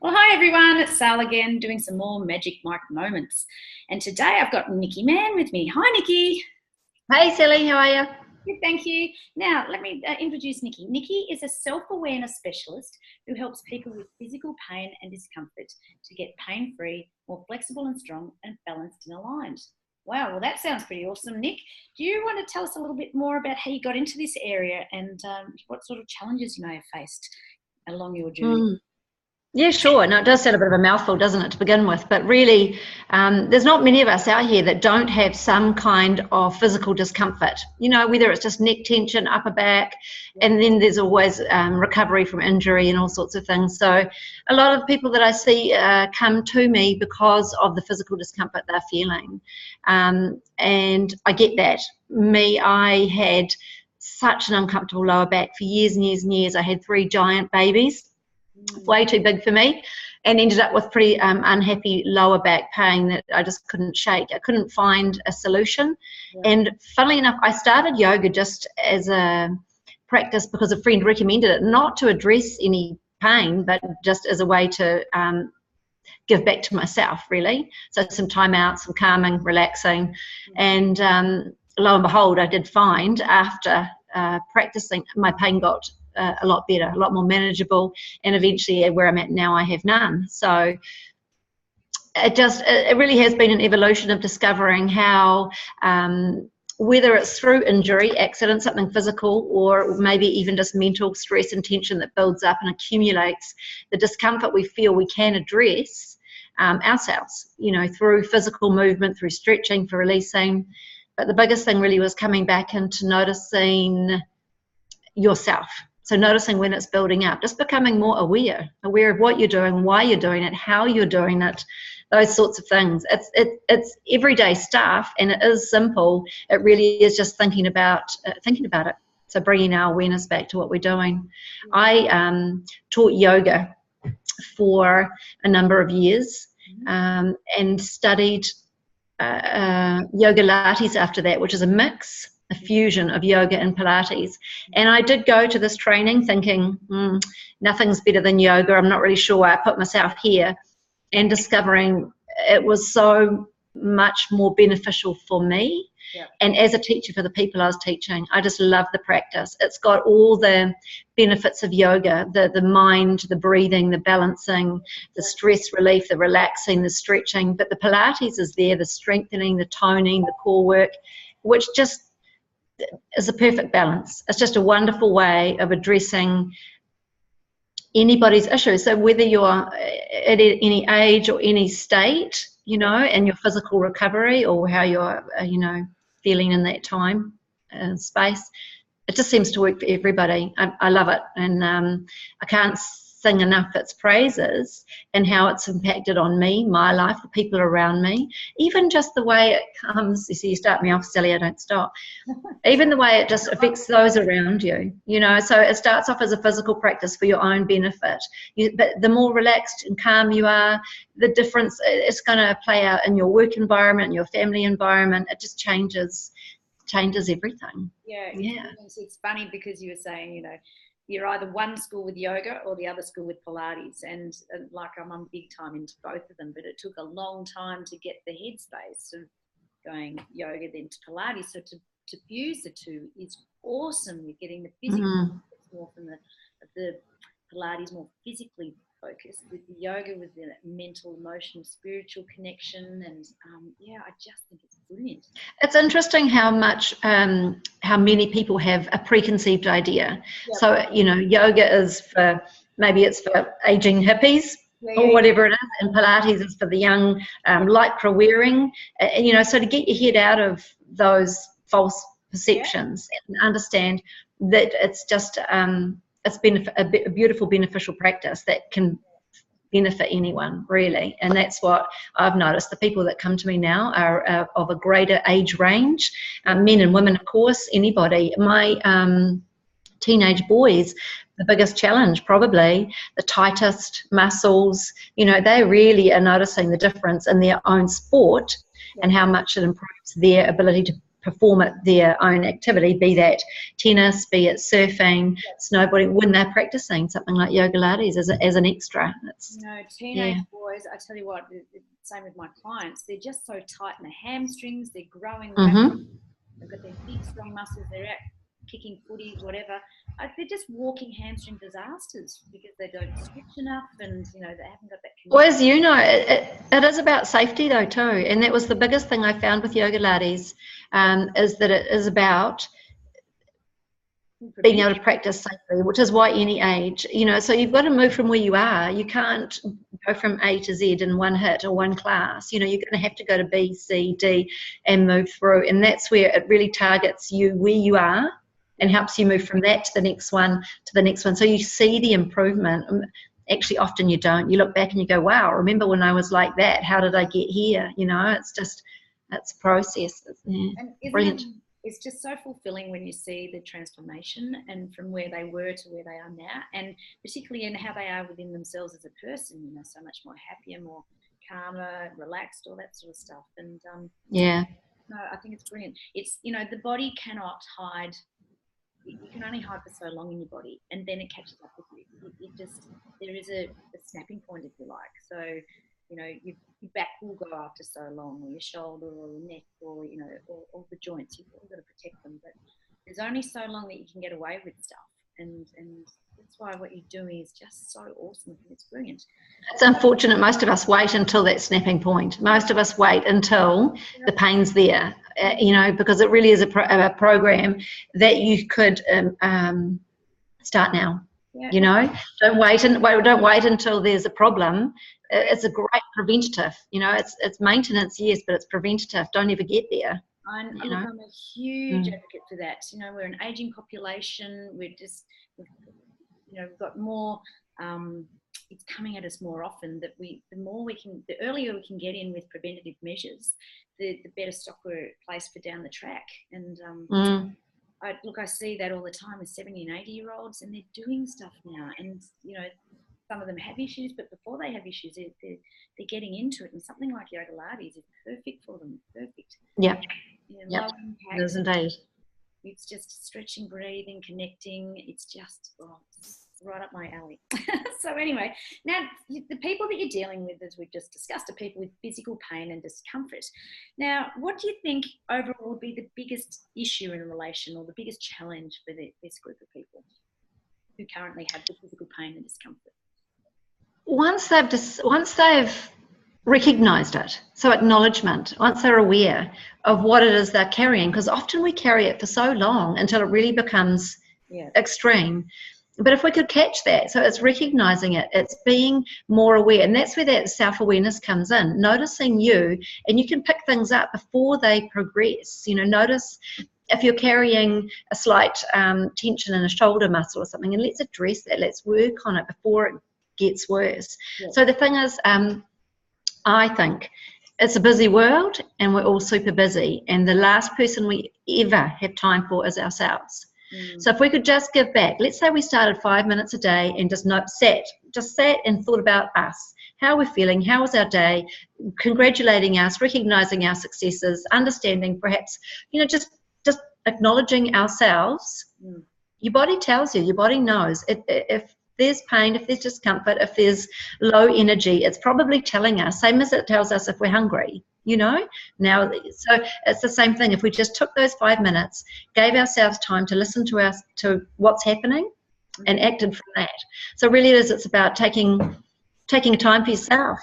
Well, hi everyone, it's Sal again doing some more Magic Mike moments. And today I've got Nicky Mann with me. Hi, Nicky. Hey Sally, how are you? Good, thank you. Now, let me introduce Nicky. Nicky is a self-awareness specialist who helps people with physical pain and discomfort to get pain-free, more flexible and strong, and balanced and aligned. Wow, well, that sounds pretty awesome, Nick. Do you want to tell us a little bit more about how you got into this area and what sort of challenges you may have faced along your journey? Yeah, sure. No, it does sound a bit of a mouthful, doesn't it, to begin with? But really, there's not many of us out here that don't have some kind of physical discomfort. You know, whether it's just neck tension, upper back, and then there's always recovery from injury and all sorts of things. So a lot of people that I see come to me because of the physical discomfort they're feeling. And I get that. I had such an uncomfortable lower back for years and years and years. I had 3 giant babies. Way too big for me, and ended up with pretty unhappy lower back pain that I just couldn't shake. I couldn't find a solution. And funnily enough, I started yoga just as a practice because a friend recommended it, not to address any pain, but just as a way to give back to myself, really. So some time out, some calming, relaxing, and lo and behold, I did find after practicing, my pain got a lot better, a lot more manageable, and eventually where I'm at now, I have none. So it really has been an evolution of discovering how, whether it's through injury, accident, something physical, or maybe even just mental stress and tension that builds up and accumulates, the discomfort we feel we can address ourselves, you know, through physical movement, through stretching, for releasing. But the biggest thing really was coming back into noticing yourself. So noticing when it's building up, just becoming more aware of what you're doing, why you're doing it, how you're doing it, those sorts of things. It's everyday stuff, and it is simple. It really is just thinking about it. So bringing our awareness back to what we're doing. I taught yoga for a number of years and studied yoga lattes after that, which is a fusion of yoga and Pilates. And I did go to this training thinking, nothing's better than yoga. I'm not really sure why I put myself here, and discovering it was so much more beneficial for me. And as a teacher for the people I was teaching, I just love the practice. It's got all the benefits of yoga, the mind, the breathing, the balancing, the stress relief, the relaxing, the stretching. But the Pilates is there, the strengthening, the toning, the core work, which just is a perfect balance. It's just a wonderful way of addressing anybody's issues. So whether you're at any age or any state, you know, in your physical recovery, or how you're, feeling in that time and space, it just seems to work for everybody. I love it, and I can't sing enough its praises and how it's impacted on me, my life, the people around me, even just the way it comes. You see, you start me off, Sally, I don't stop. Even the way it just affects those around you, you know. So it starts off as a physical practice for your own benefit, but the more relaxed and calm you are, the difference it's going to play out in your work environment, your family environment. It just changes everything. It's funny because you were saying, you know, you're either one school with yoga or the other school with Pilates, and like I'm big time into both of them, but it took a long time to get the headspace of going yoga then to Pilates. So to fuse the two is awesome. You're getting the physical more from the Pilates, more physically focused, with the yoga with the mental, emotional, spiritual connection, and I just think it's brilliant. It's interesting how many people have a preconceived idea. So, you know, yoga is for, maybe it's for aging hippies or whatever it is, and Pilates is for the young, lycra wearing, so to get your head out of those false perceptions and understand that it's just it's been a beautiful, beneficial practice that can benefit anyone, really. And that's what I've noticed. The people that come to me now are of a greater age range, men and women, of course, anybody. My teenage boys, the biggest challenge, probably the tightest muscles, they really are noticing the difference in their own sport and how much it improves their ability to perform at their own activity, be that tennis, be it surfing, snowboarding, when they're practicing something like yoga lattes as an extra. It's, Teenage boys, I tell you what, the same with my clients, they're just so tight in the hamstrings, they're growing rapidly, they've got their big strong muscles, they're out kicking footy, whatever. They're just walking hamstring disasters because they don't stretch enough, and they haven't got that connection. Well, as you know, it is about safety though too, and that was the biggest thing I found with yoga lattes, is that it is about being able to practice safely, which is why any age, so you've got to move from where you are. You can't go from A to Z in one hit or one class. You're going to have to go to B, C, D and move through, and that's where it really targets you where you are and helps you move from that to the next one, so you see the improvement. Actually, often you don't. You look back and you go, wow, remember when I was like that? How did I get here? It's a process. And brilliant. It's just so fulfilling when you see the transformation, and from where they were to where they are now, and particularly in how they are within themselves as a person, so much more happier, more calmer, relaxed, all that sort of stuff. And no, I think it's brilliant. It's, the body cannot hide. You can only hide for so long in your body, and then it catches up with you. There is a snapping point, if you like. So, your back will go after so long, or your shoulder, or your neck, or all the joints. You've all got to protect them, but there's only so long that you can get away with stuff, and that's why what you're doing is just so awesome. I think it's brilliant. It's unfortunate most of us wait until that snapping point. Most of us wait until the pain's there, because it really is a program that you could start now. Don't wait until there's a problem. It's a great preventative. It's maintenance, yes, but it's preventative. Don't ever get there. I'm a huge advocate for that. We're an aging population. We've got more. It's coming at us more often. That the earlier we can get in with preventative measures, the better stock we're placed for down the track. And I see that all the time with 70 and 80-year-olds, and they're doing stuff now. And some of them have issues, but before they have issues, they're getting into it. And something like yoga lattes is perfect for them. Perfect. Yeah. Low impact. It is indeed. It's just stretching, breathing, connecting. It's just right up my alley. So anyway, now the people that you're dealing with, as we've just discussed, are people with physical pain and discomfort. Now, what do you think overall would be the biggest issue in a relation, or the biggest challenge for this group of people who currently have the physical pain and discomfort? Once they've recognised it, so acknowledgement, once they're aware of what it is they're carrying, because often we carry it for so long until it really becomes extreme. But if we could catch that, so it's recognising it, it's being more aware, and that's where that self-awareness comes in, noticing you, and you can pick things up before they progress. Notice if you're carrying a slight tension in a shoulder muscle or something, and let's address that, let's work on it before it gets worse. So the thing is, I think it's a busy world, and we're all super busy, and the last person we ever have time for is ourselves. So if we could just give back, let's say we started 5 minutes a day and just sat and thought about us, how we're feeling, how was our day, congratulating us, recognizing our successes, understanding perhaps, just acknowledging ourselves. Your body tells you, your body knows. If there's pain, if there's discomfort, if there's low energy, it's probably telling us, same as it tells us if we're hungry. Now, so it's the same thing. If we just took those 5 minutes, gave ourselves time to listen to what's happening, and acted from that. So really it's about taking time for yourself.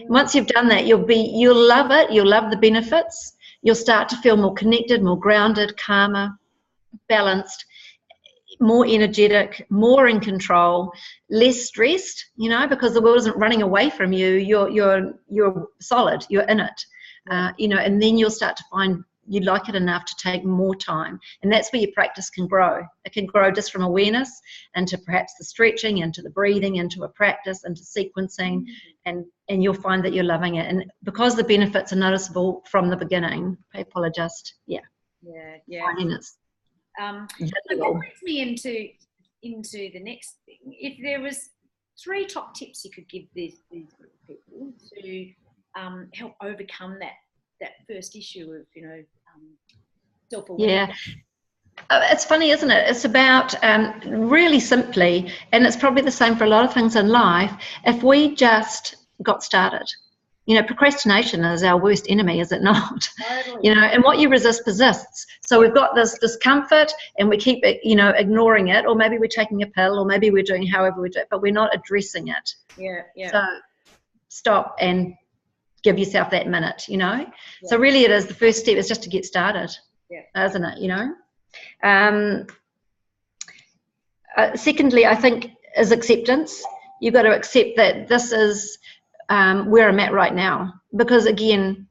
Once you've done that, you'll love it. You'll love the benefits. You'll start to feel more connected, more grounded, calmer, balanced, more energetic, more in control, less stressed, because the world isn't running away from you. You're solid, you're in it. And then you'll start to find you like it enough to take more time, and that's where your practice can grow. It can grow just from awareness into perhaps the stretching, into the breathing, into a practice, into sequencing, and you'll find that you're loving it. And because the benefits are noticeable from the beginning, people are just finding it. So that brings me into the next thing. If there was 3 top tips you could give these group of people to help overcome that first issue of self-awareness. It's funny, isn't it? It's about really simply, and it's probably the same for a lot of things in life, if we just got started. You know, procrastination is our worst enemy, is it not? Totally. You know, and what you resist persists. So we've got this discomfort and we keep, you know, ignoring it, or maybe we're taking a pill, or maybe we're doing however we do it, but we're not addressing it. Yeah. So stop and give yourself that minute, you know. So really it is, the first step is just to get started, isn't it, you know. Secondly, I think, is acceptance. You've got to accept that this is where I'm at right now, because again,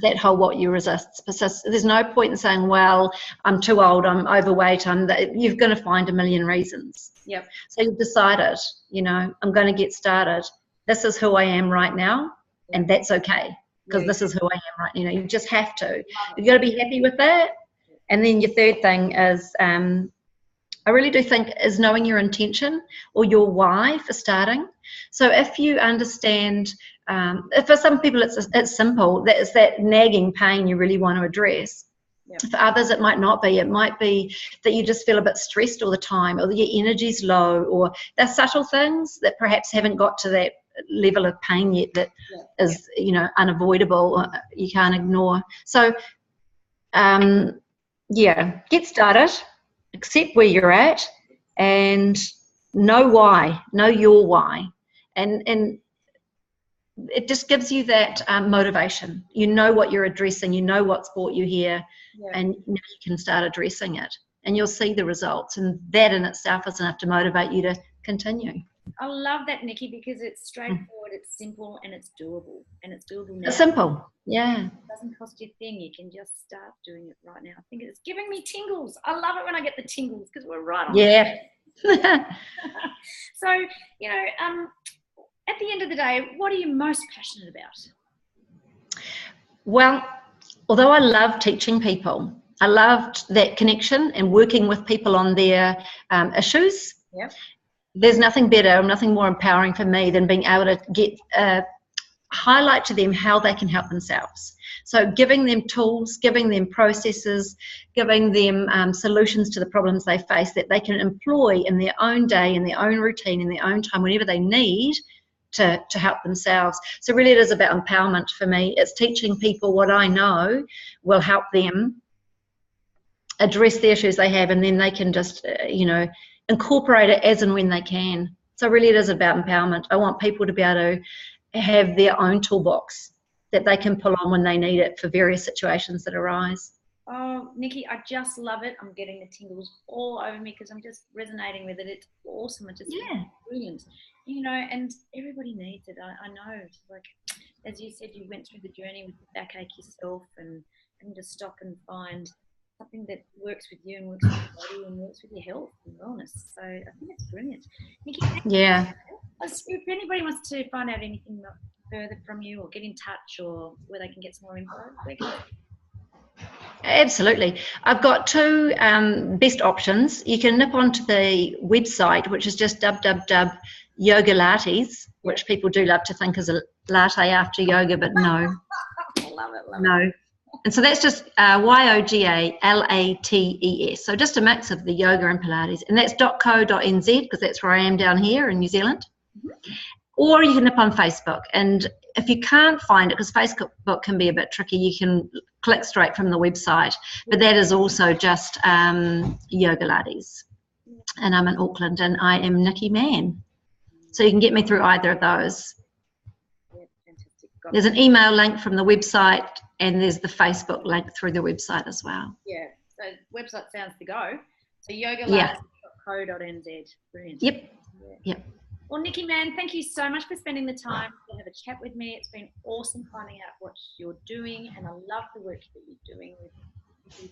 that whole what you resist persists. There's no point in saying, well, I'm too old, I'm overweight, you're going to find a million reasons. So you've decided, you know, I'm going to get started. This is who I am right now, and that's okay, because this is who I am right now. You know, you just have to. You've got to be happy with that. And then your third thing is, I really do think, is knowing your intention or your why for starting. So if you understand, for some people it's simple, that is that nagging pain you really want to address. For others it might not be. It might be that you just feel a bit stressed all the time, or that your energy's low, or they're subtle things that perhaps haven't got to that level of pain yet that is, you know, unavoidable, or you can't ignore. So get started, accept where you're at, and know why, know your why, and it just gives you that motivation. You know what you're addressing, you know what's brought you here, and now you can start addressing it, and you'll see the results, and that in itself is enough to motivate you to continue. I love that, Nicky, because it's straightforward, it's simple, and it's doable. And it's doable now. It's simple, yeah. It doesn't cost you a thing. You can just start doing it right now. I think it's giving me tingles. I love it when I get the tingles, because we're right on. Yeah. So, you know, at the end of the day, what are you most passionate about? Well, although I love teaching people, I loved that connection and working with people on their issues. There's nothing better, nothing more empowering for me than being able to get highlight to them how they can help themselves. So giving them tools, giving them processes, giving them solutions to the problems they face that they can employ in their own day, in their own routine, in their own time, whenever they need to help themselves. So really it is about empowerment for me. It's teaching people what I know will help them address the issues they have, and then they can just, you know, incorporate it as and when they can. So really it is about empowerment. I want people to be able to have their own toolbox that they can pull on when they need it for various situations that arise. Oh, Nicky, I just love it. I'm getting the tingles all over me because I'm just resonating with it. It's awesome. It's just brilliant. You know, and everybody needs it. I know. It's like, as you said, you went through the journey with the backache yourself, and having to stop and find something that works with you and works with your body and works with your health and wellness. So I think it's brilliant. Nicky, if anybody wants to find out anything further from you or get in touch or where they can get some more info, where can they? Absolutely. I've got two best options. You can nip onto the website, which is just www.yogalates, which people do love to think is a latte after yoga, but no. Love it. No. And so that's just YOGALATES. So just a mix of the yoga and Pilates. And that's .co.nz, because that's where I am down here in New Zealand. Or you can nip on Facebook. And if you can't find it, because Facebook can be a bit tricky, you can click straight from the website. But that is also just Yogalates. And I'm in Auckland, and I am Nicky Mann. So you can get me through either of those. There's an email link from the website, and there's the Facebook link through the website as well. Yeah, so website sounds to go. So yogalates.co.nz. Brilliant. Yep. Well, Nicky Mann, thank you so much for spending the time to have a chat with me. It's been awesome finding out what you're doing, and I love the work that you're doing with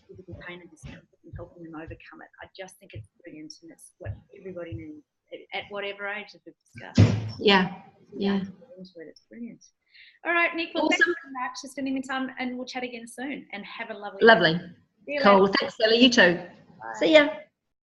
physical pain and discomfort and helping them overcome it. I just think it's brilliant, and it's what everybody needs at whatever age, as we've discussed. Yeah. It's brilliant. All right, Nick, well, thanks so much for spending the time, and we'll chat again soon, and have a lovely day. Cool. Thanks, Sally. You too. Bye. See ya.